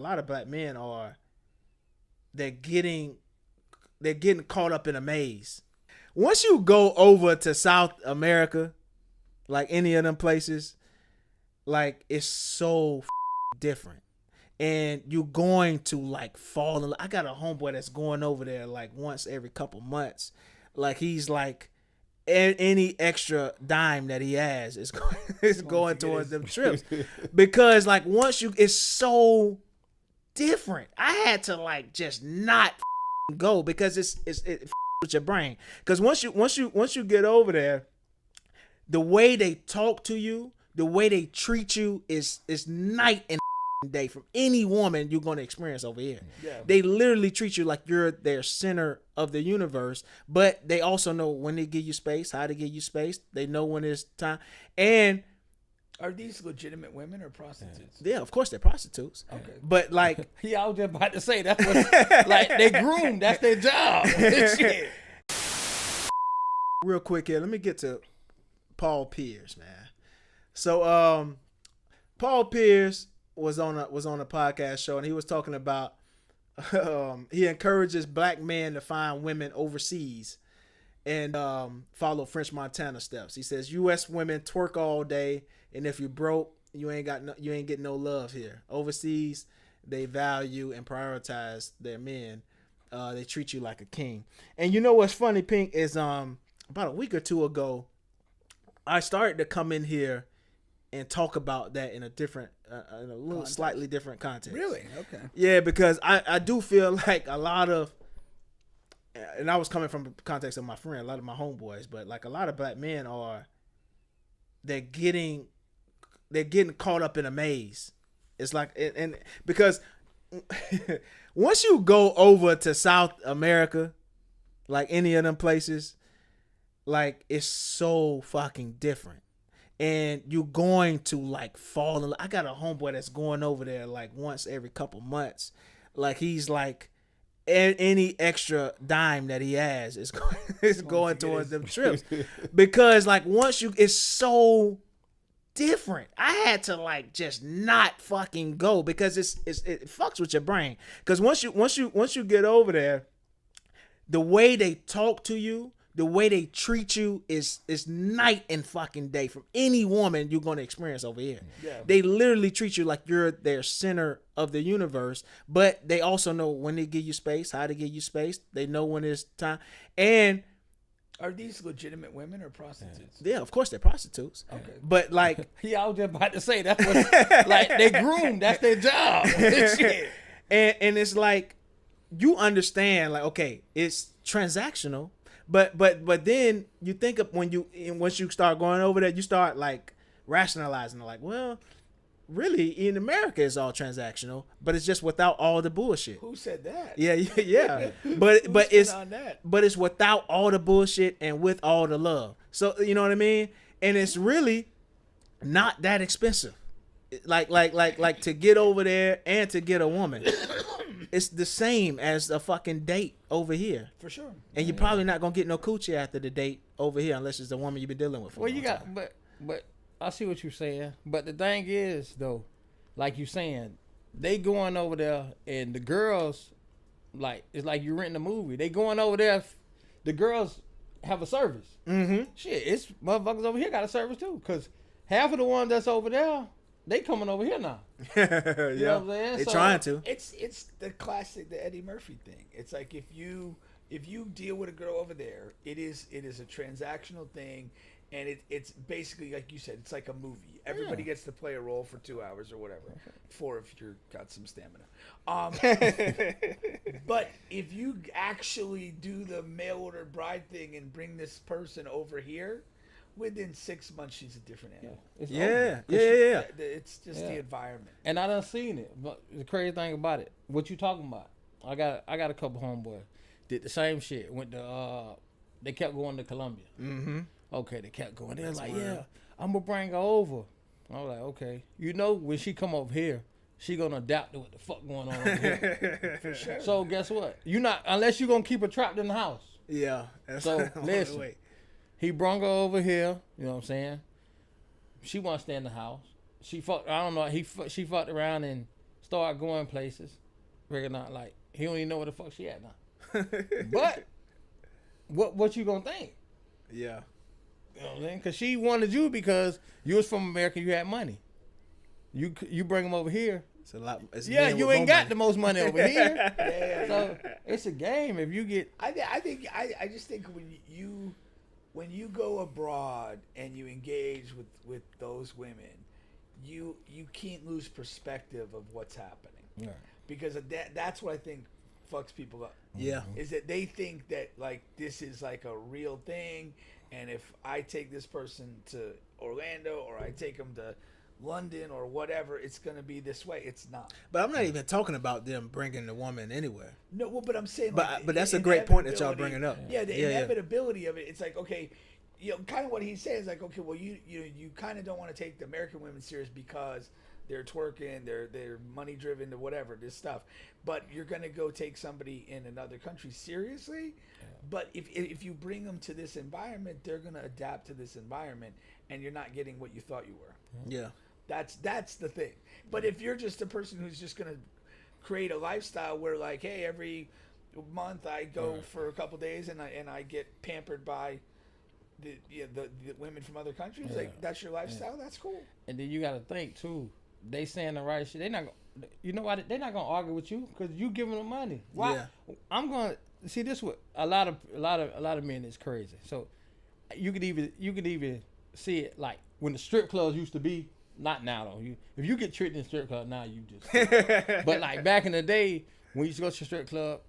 A lot of black men are they're getting caught up in a maze. Once you go over to South America, like any of them places, like it's so different. And you're going to like fall in. I got a homeboy that's going over there like once every couple months. Like he's like any extra dime that he has is going towards them trips because like once you, it's so different. I had to like just not go because it with your brain. Because once you get over there, the way they talk to you, the way they treat you is night and day from any woman you're going to experience over here. Yeah. They literally treat you like you're their center of the universe, but they also know when they give you space, how to give you space. They know when it's time. And are these legitimate women or prostitutes? Yeah, of course they're prostitutes. Okay. But like I was just about to say that's what like they groom, that's their job. Shit. Real quick here, let me get to Paul Pierce, man. So Paul Pierce was on a podcast show, and he was talking about he encourages black men to find women overseas and follow French Montana steps. He says U.S. women twerk all day, and if you broke, you ain't getting no love here. Overseas, they value and prioritize their men. They treat you like a king. And you know what's funny, Pink, is about a week or two ago, I started to come in here and talk about that in a different, in a little context. Slightly different context. Really? Okay. Yeah, because I do feel like a lot of, and I was coming from the context of my friend, a lot of my homeboys, but like a lot of black men they're getting caught up in a maze. It's like, and because once you go over to South America, like any of them places, like it's so fucking different. And you're going to like fall in. I got a homeboy that's going over there like once every couple months. Like he's like any extra dime that he has is going towards them trips because like once you, it's so different. I had to like just not fucking go because it fucks with your brain. Because once you get over there, the way they talk to you, the way they treat you is night and fucking day from any woman you're going to experience over here. Yeah. They literally treat you like you're their center of the universe, but they also know when they give you space, how to give you space. They know when it's time. And are these legitimate women or prostitutes? Yeah, of course they're prostitutes. Okay. But like I was just about to say that's what like they groom, that's their job. Shit. And it's like you understand like okay, it's transactional. But then you think of once you start going over there, you start like rationalizing like, well, really in America it's all transactional, but it's just without all the bullshit. Who said that? Yeah. but it's without all the bullshit and with all the love. So you know what I mean? And it's really not that expensive. Like to get over there and to get a woman. It's the same as a fucking date over here. For sure. And you're probably not going to get no coochie after the date over here unless it's the woman you've been dealing with for a long time. But I see what you're saying. But the thing is, though, like you're saying, they going over there and the girls, like, it's like you renting a movie. They going over there, the girls have a service. Mm-hmm. It's motherfuckers over here got a service too. Because half of the ones that's over there, they coming over here now. You know what I'm saying? They're trying to. It's the classic, the Eddie Murphy thing. It's like if you deal with a girl over there, it is a transactional thing, and it's basically like you said, it's like a movie. Everybody gets to play a role for 2 hours or whatever, 4 if you've got some stamina. But if you actually do the mail order bride thing and bring this person over here, within 6 months, she's a different animal. Yeah. It's just the environment. And I done seen it. But the crazy thing about it, what you talking about? I got a couple homeboys did the same shit. Went to they kept going to Colombia. Mm-hmm. Okay, they kept going. They're like, yeah, I'm gonna bring her over. I was like, okay. You know, when she come over here, she gonna adapt to what the fuck going on over here. For sure. So guess what? Unless you gonna keep her trapped in the house. Yeah. So listen. He brung her over here, you know what I'm saying? She wants to stay in the house. She fucked, I don't know, she fucked around and start going places. Figuring out like he don't even know where the fuck she at now. But what you gonna think? Yeah. You know what I'm saying? Because she wanted you because you was from America, you had money. You bring them over here. It's a lot. It's Yeah, men you with ain't more got money. the most money over here. Yeah. So it's a game. If you get I just think when you go abroad and you engage with those women, you can't lose perspective of what's happening. Because that's what I think fucks people up. Yeah. Is that they think that like this is like a real thing, and if I take this person to Orlando or I take them to London or whatever, it's gonna be this way. It's not. But I'm not even talking about them bringing the woman anywhere. No, well, but I'm saying, But like, that's the a great point that y'all inevitability- bringing up. Yeah, the inevitability of it. It's like, okay, you know, kind of what he's saying is like, okay, well, you kind of don't want to take the American women serious because they're twerking, they're money driven, or whatever, this stuff. But you're gonna go take somebody in another country seriously. Yeah. But if you bring them to this environment, they're gonna adapt to this environment, and you're not getting what you thought you were. Yeah. That's the thing. But if you're just a person who's just gonna create a lifestyle where like, hey, every month I go for a couple days and I get pampered by the women from other countries, like that's your lifestyle. That's cool. And then you got to think too. They saying the right shit. They not. You know why? They're not gonna argue with you because you giving them money. Why? Yeah. I'm gonna see this. What a lot of men is crazy. So you could even see it like when the strip clubs used to be. Not now though. If you get tricked in a strip club now, you just. But like back in the day when you used to go to a strip club,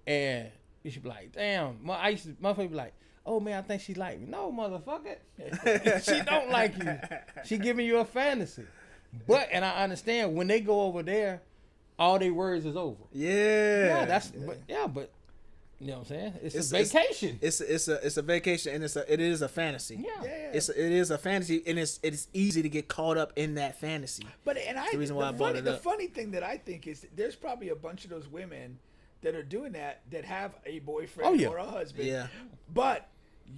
and you should be like, damn. Motherfucker be like, oh man, I think she like me. No, motherfucker, she don't like you. She giving you a fantasy. But and I understand when they go over there, all their words is over. Yeah. But you know what I'm saying? It's a vacation. It's a vacation, and it is a fantasy. Yeah. It is a fantasy, and it's easy to get caught up in that fantasy. But That's the reason why I brought it up. The funny thing that I think is that there's probably a bunch of those women that are doing that have a boyfriend or a husband. Yeah. But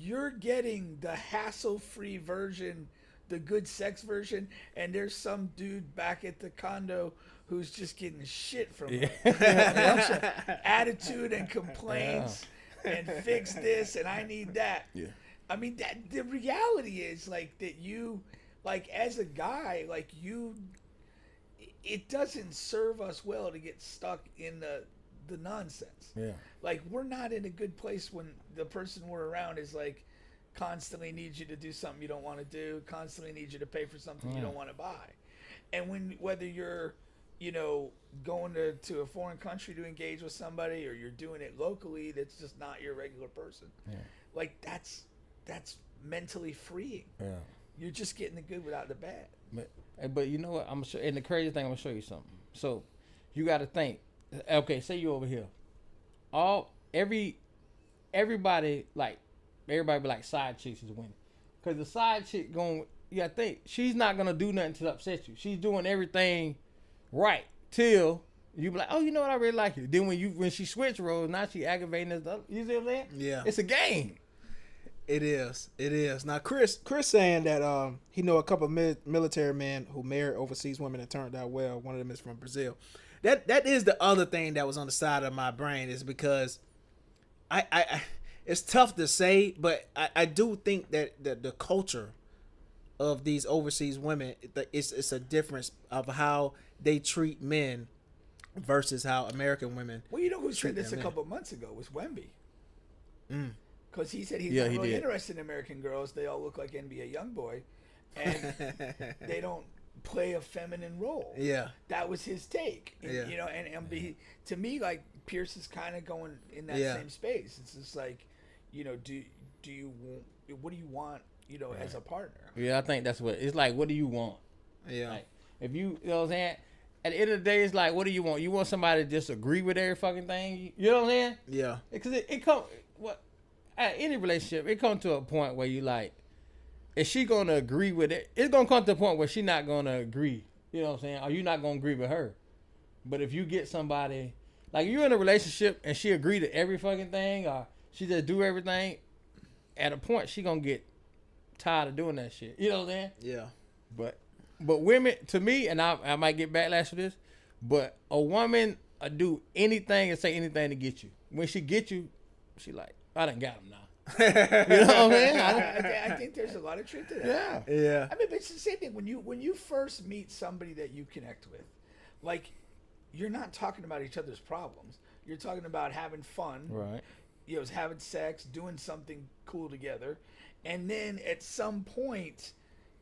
you're getting the hassle-free version, the good sex version, and there's some dude back at the condo who's just getting shit from her. A bunch of attitude and complaints and fix this and I need that. Yeah. I mean, that the reality is like that you, like as a guy, like you, it doesn't serve us well to get stuck in the nonsense. Yeah. Like we're not in a good place when the person we're around is like constantly needs you to do something you don't want to do, constantly needs you to pay for something you don't want to buy. And whether you're, you know, going to a foreign country to engage with somebody or you're doing it locally, that's just not your regular person. Yeah. Like that's mentally freeing. Yeah. You're just getting the good without the bad. But you know what? I'm gonna show. And the crazy thing, I'm gonna show you something. So you got to think. Okay, say you over here. Everybody be like side chicks is winning, cause the side chick going. You gotta think she's not gonna do nothing to upset you. She's doing everything right till you be like, oh, you know what? I really like you. Then when she switch roles, now she aggravating us. You see what I'm saying? Yeah. It's a game. It is. Now, Chris saying that he know a couple of military men who married overseas women and turned out well. One of them is from Brazil. That is the other thing that was on the side of my brain, is because I it's tough to say, but I do think that the culture of these overseas women, it's a difference of how they treat men versus how American women. Well, you know who said this a men. couple of months ago was Wemby. Mm. Because he said he's not really interested in American girls. They all look like NBA YoungBoy, and they don't play a feminine role. Yeah, that was his take. And, yeah, you know, and to me, like Pierce is kind of going in that same space. It's just like, you know, what do you want? You know, as a partner. Yeah, I think that's what it's like. What do you want? Yeah. Like, if you know what I'm saying. At the end of the day, it's like, what do you want? You want somebody to just agree with every fucking thing. You know what I'm saying? Yeah. Because it come what. At any relationship, it comes to a point where you like, is she gonna agree with it? It's gonna come to a point where she's not gonna agree. You know what I'm saying? Or you're not gonna agree with her. But if you get somebody, like you're in a relationship and she agree to every fucking thing, or she just do everything, at a point she gonna get tired of doing that shit. You know what I'm saying? Yeah. But women, to me, and I might get backlash for this, But a woman do anything and say anything to get you. When she get you, she like, I done got him now. You know what I mean? I think there's a lot of truth to that. Yeah. Yeah. I mean, but it's the same thing when you first meet somebody that you connect with, like, you're not talking about each other's problems. You're talking about having fun, Right. you know, having sex, doing something cool together, and then at some point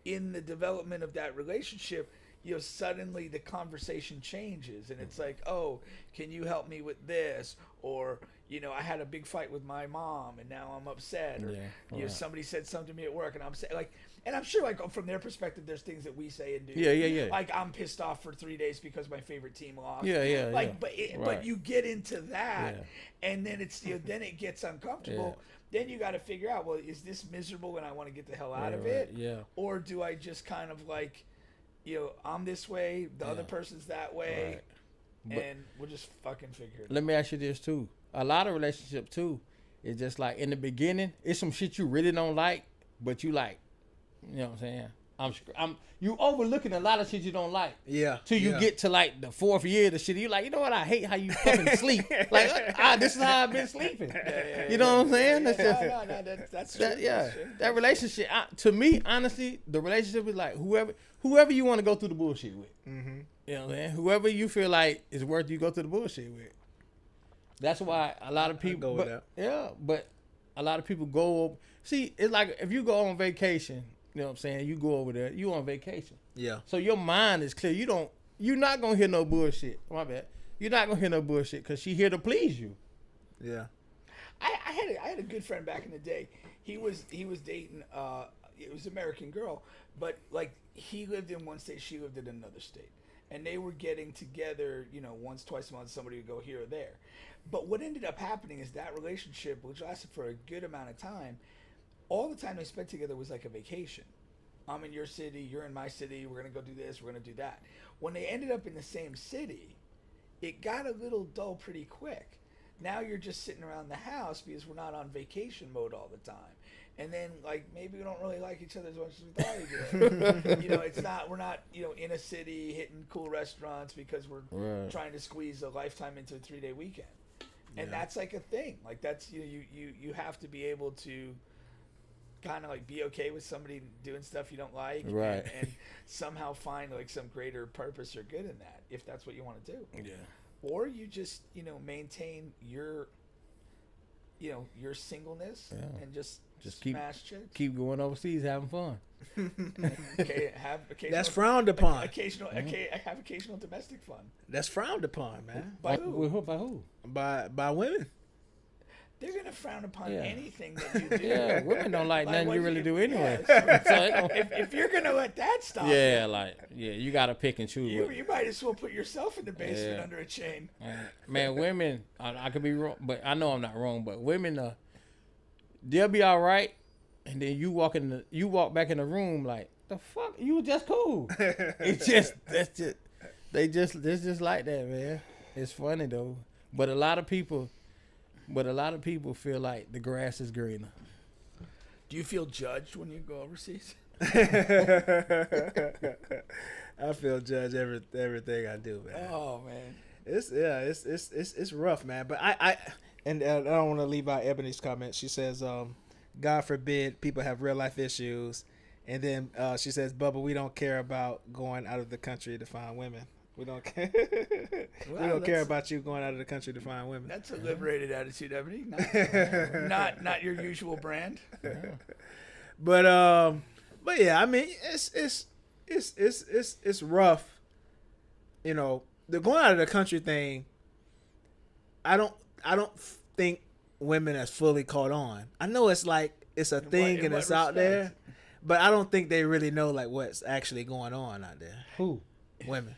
in the development of that relationship, you know, suddenly the conversation changes, and it's like, oh, can you help me with this? Or, you know, I had a big fight with my mom, and now I'm upset. Or, you know, somebody said something to me at work, and I'm saying, like, and I'm sure, like, from their perspective, there's things that we say and do. Yeah. Like, I'm pissed off for 3 days because my favorite team lost. Yeah. Like, Right. but you get into that, and then it's, you know, then it gets uncomfortable. Then you got to figure out, well, is this miserable and I want to get the hell out of it? Yeah. Or do I just kind of like, you know, I'm this way, the other person's that way, and we'll just fucking figure it out. Let me ask you this too. A lot of relationships too, is just like in the beginning, it's some shit you really don't like, but you like. You know what I'm saying? You overlooking a lot of shit you don't like. Yeah. Till you get to like the 4th year of the shit. You like, you know what? I hate how you fucking sleep. Like, this is how I've been sleeping. You know what I'm saying? That's just, That's true. That's true. That relationship. To me, honestly, the relationship is like whoever you want to go through the bullshit with. Mm-hmm. You know what I'm saying? Whoever you feel like is worth you go through the bullshit with. That's why a lot of people. go with that. Yeah, but a lot of people go. See, it's like if you go on vacation. You know what I'm saying? You go over there, you on vacation. Yeah. So your mind is clear. You're not gonna hear no bullshit. My bad. You're not gonna hear no bullshit because she here to please you. Yeah. I had a good friend back in the day. He was dating it was an American girl, but like he lived in one state, she lived in another state. And they were getting together, you know, once, twice a month, somebody would go here or there. But what ended up happening is that relationship, which lasted for a good amount of time, all the time they spent together was like a vacation. I'm in your city, you're in my city, we're going to go do this, we're going to do that. When they ended up in the same city, it got a little dull pretty quick. Now you're just sitting around the house because we're not on vacation mode all the time. And then, like, maybe we don't really like each other as much as we thought we did. You know, we're not, you know, in a city hitting cool restaurants because we're trying to squeeze a lifetime into a 3-day weekend. And that's like a thing. Like, that's, you have to be able to kind of like be okay with somebody doing stuff you don't like, and somehow find like some greater purpose or good in that, if that's what you want to do. Yeah. Or you just, you know, maintain your, you know, your singleness and just smash chicks. Keep going overseas, having fun. Okay, have occasional. That's frowned upon. Have occasional domestic fun. That's frowned upon, man. By who? By who? By women. They're gonna frown upon anything that you do. Yeah, women don't like nothing you really do anyway. So if you're gonna let that stop, you gotta pick and choose. You might as well put yourself in the basement under a chain. Man, women, I could be wrong, but I know I'm not wrong. But women, they'll be all right, and then you walk back in the room like, the fuck, you were just cool. It's just it's just like that, man. It's funny though, but a lot of people feel like the grass is greener. Do you feel judged when you go overseas? I feel judged everything I do, man. Oh man, it's rough, man. But I don't want to leave out Ebony's comment. She says, God forbid people have real life issues, and then she says, Bubba, we don't care about going out of the country to find women. We don't care. We don't care about you going out of the country to find women. That's a liberated attitude, Ebony. Not your usual brand. But yeah, I mean, it's rough. You know, the going out of the country thing. I don't think women has fully caught on. I know it's like it's a thing and it's out there, but I don't think they really know like what's actually going on out there. Who? Women.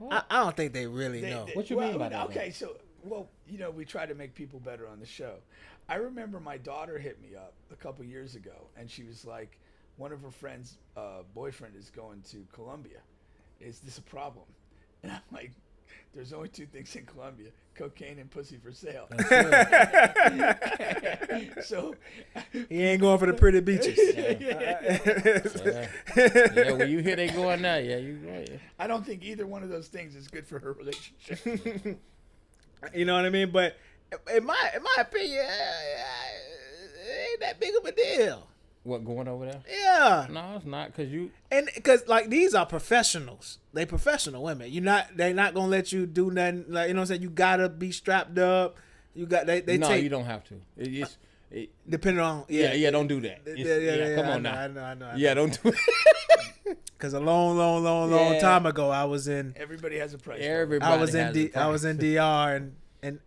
I don't think they really know. What you mean by that? Okay, so, you know, we try to make people better on the show. I remember my daughter hit me up a couple years ago, and she was like, one of her friends' boyfriend is going to Colombia. Is this a problem? And I'm like, There's only two things in Colombia: cocaine and pussy for sale. So He ain't going for the pretty beaches. Yeah, when you hear they going now, yeah, you go. Yeah. I don't think either one of those things is good for her relationship. You know what I mean? But in my opinion, it ain't that big of a deal. What, going over there? Yeah. No, it's not, cause you. And because like these are professionals, they professional women. They're not gonna let you do nothing. Like, you know what I'm saying? You gotta be strapped up. You got they No, take you don't have to. It's depending on yeah, don't do that. Come on now. I know. Yeah, don't do it. Because a long time ago, I was in Everybody has a price. Everybody I was has in a I was in price. DR and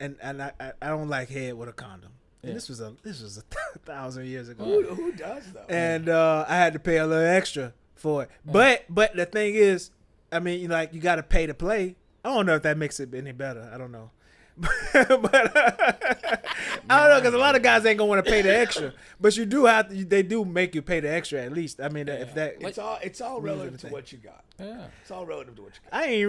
I don't like head with a condom. And Yeah. this was a 1,000 years ago. Who does though? And I had to pay a little extra for it. But the thing is, I mean, you got to pay to play. I don't know if that makes it any better. I don't know. but I don't know, because a lot of guys ain't gonna want to pay the extra. But you do have to. They do make you pay the extra at least. I mean, if that, It's all relative to what you got. Yeah. It's all relative to what you got. I ain't